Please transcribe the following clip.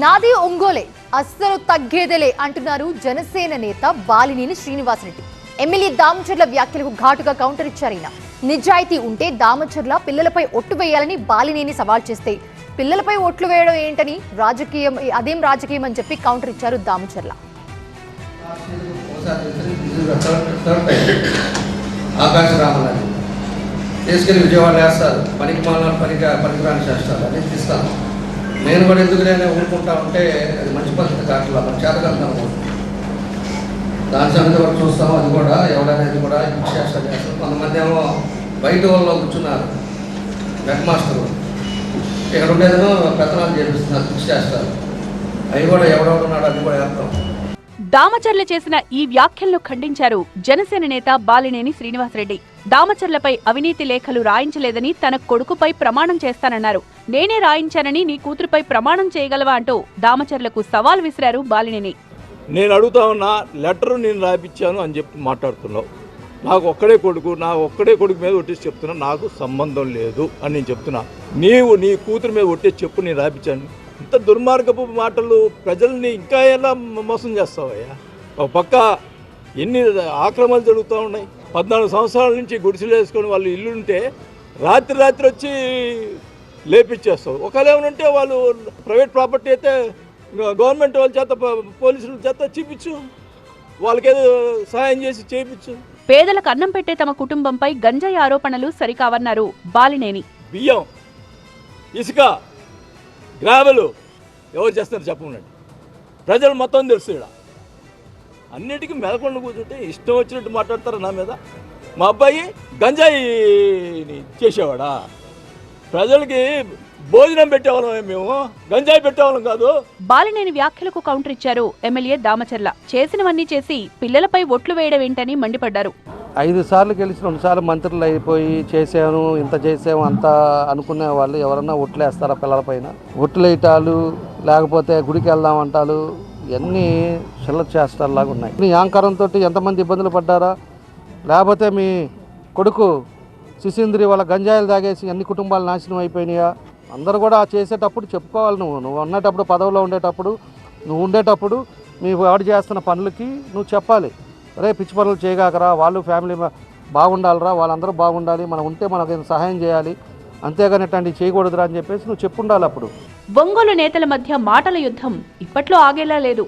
నాది ఒంగోలే అస్సలు తగ్గేదేలే అంటున్నారు జనసేన నేత బాలినేని శ్రీనివాసరెడ్డి. ఎమ్మెల్యే దామచర్ల వ్యాఖ్యలకు ఘాటుగా కౌంటర్ ఇచ్చారైన. నిజాయితీ ఉంటే దామచర్ల పిల్లలపై ఒట్టు వేయాలని బాలినేని సవాల్ చేస్తే పిల్లలపై ఒట్లు వేయడం ఏంటని రాజకీయం అదేం రాజకీయం అని చెప్పి కౌంటర్ ఇచ్చారు దామచర్ల. తీసుకెళ్ళి విజయవాడ వేస్తారు, పనికి మాలను పనికిరాని చేస్తారు అని తీస్తాను. నేను కూడా ఎందుకు నేను ఊరుకుంటా ఉంటే అది మంచి పద్ధతి కావట్లా, మన చేతకంటాను. దాని సంగతి కూడా చూస్తాము. అది కూడా ఎవడనేది కూడా చేస్తారు. కొంతమంది ఏమో బయట వాళ్ళలో కూర్చున్నారు, హెడ్ మాస్టర్ ఇక్కడ ఉండేదో పెత్తనాలు చేపిస్తున్నారు, ఫిక్స్ చేస్తారు. అవి కూడా ఎవడెవడున్నాడు అది కూడా వేస్తాం. దామచర్ల చేసిన ఈ వ్యాఖ్యలను ఖండించారు జనసేన నేత బాలినేని శ్రీనివాసరెడ్డి. దామచర్లపై అవినీతి లేఖలు రాయించలేదని తన కొడుకుపై ప్రమాణం చేస్తానన్నారు. నేనే రాయించానని నీ కూతురుపై ప్రమాణం చేయగలవా అంటూ దామచర్లకు సవాల్ విసిరారు బాలినేని. నేను అడుగుతా ఉన్నా, లెటరు నేను రాయించాను అని చెప్పి మాట్లాడుతున్నావు. నాకు ఒక్కడే కొడుకు మీద ఒట్టేసి చెప్తున్నా, నాకు సంబంధం లేదు అని నేను చెప్తున్నా. నీవు నీ కూతురు మీద ఒట్టేసి చెప్పు నేను రాయించాను. ఇంత దుర్మార్గపు మాటలు ప్రజల్ని ఇంకా ఎలా మోసం చేస్తావయ్యా? ఒక పక్క ఎన్ని ఆక్రమణలు జరుగుతూ ఉన్నాయి. 14 సంవత్సరాల నుంచి గుడిసెలు వేసుకొని వాళ్ళు ఇల్లు ఉంటే రాత్రి వచ్చి లేపిచ్చేస్తావు. ఒకవేళ ఏమనంటే వాళ్ళు ప్రైవేట్ ప్రాపర్టీ అయితే గవర్నమెంట్ వాళ్ళ చేత పోలీసుల చేత చూపించు, వాళ్ళకేదో సహాయం చేసి చేయించు. పేదలకు అన్నం పెట్టే తమ కుటుంబంపై గంజాయి ఆరోపణలు సరికావన్నారు బాలినేని. బియ్యం, ఇసుక, గ్రావెలు ఎవరు చేస్తున్నారు చెప్పండి. ప్రజలు మొత్తం తెలుసు. ఇక్కడ అన్నిటికీ మెదకుండా కూర్చుంటే ఇష్టం వచ్చినట్టు మాట్లాడతారు నా మీద. మా అబ్బాయి గంజాయిని చేసేవాడా? ప్రజలకి భోజనం పెట్టేవాళ్ళం మేము, గంజాయి పెట్టేవాళ్ళం కాదు. బాలినేని వ్యాఖ్యలకు కౌంటర్ ఇచ్చారు ఎమ్మెల్యే దామచర్ల. చేసినవన్నీ చేసి పిల్లలపై ఒట్లు వేయడం ఏంటని మండిపడ్డారు. 5 సార్లు గెలిచి 2 సార్లు మంత్రులు అయిపోయి చేసాను, ఇంత చేసాము అంత అనుకునే వాళ్ళు ఎవరన్నా ఒట్లేస్తారా పిల్లలపైన? ఒట్లేయటాలు, లేకపోతే గుడికి వెళ్దామంటాలు, ఇవన్నీ చిల్లర చేష్టలాగా ఉన్నాయి. మీ యాంకరంతో ఎంతమంది ఇబ్బందులు పడ్డారా? లేకపోతే మీ కొడుకు శిశీంద్రి వాళ్ళ గంజాయిలు తాగేసి అన్ని కుటుంబాలు నాశనం అయిపోయినాయా? అందరూ కూడా చేసేటప్పుడు చెప్పుకోవాలి. నువ్వు ఉన్నటప్పుడు, పదవిలో ఉండేటప్పుడు, నువ్వు ఉండేటప్పుడు మీ వాడు చేస్తున్న పనులకి నువ్వు చెప్పాలి. అరే పిచ్చి పనులు చేయగాకరా, వాళ్ళు ఫ్యామిలీ బాగుండాలిరా, వాళ్ళందరూ బాగుండాలి, మనం ఉంటే మనకు సహాయం చేయాలి, అంతేగాని ఇట్లాంటివి చేయకూడదురా అని చెప్పేసి నువ్వు చెప్పుండాలి. అప్పుడు ఒంగోలు నేతల మధ్య మాటల యుద్ధం ఇప్పట్లో ఆగేలా లేదు.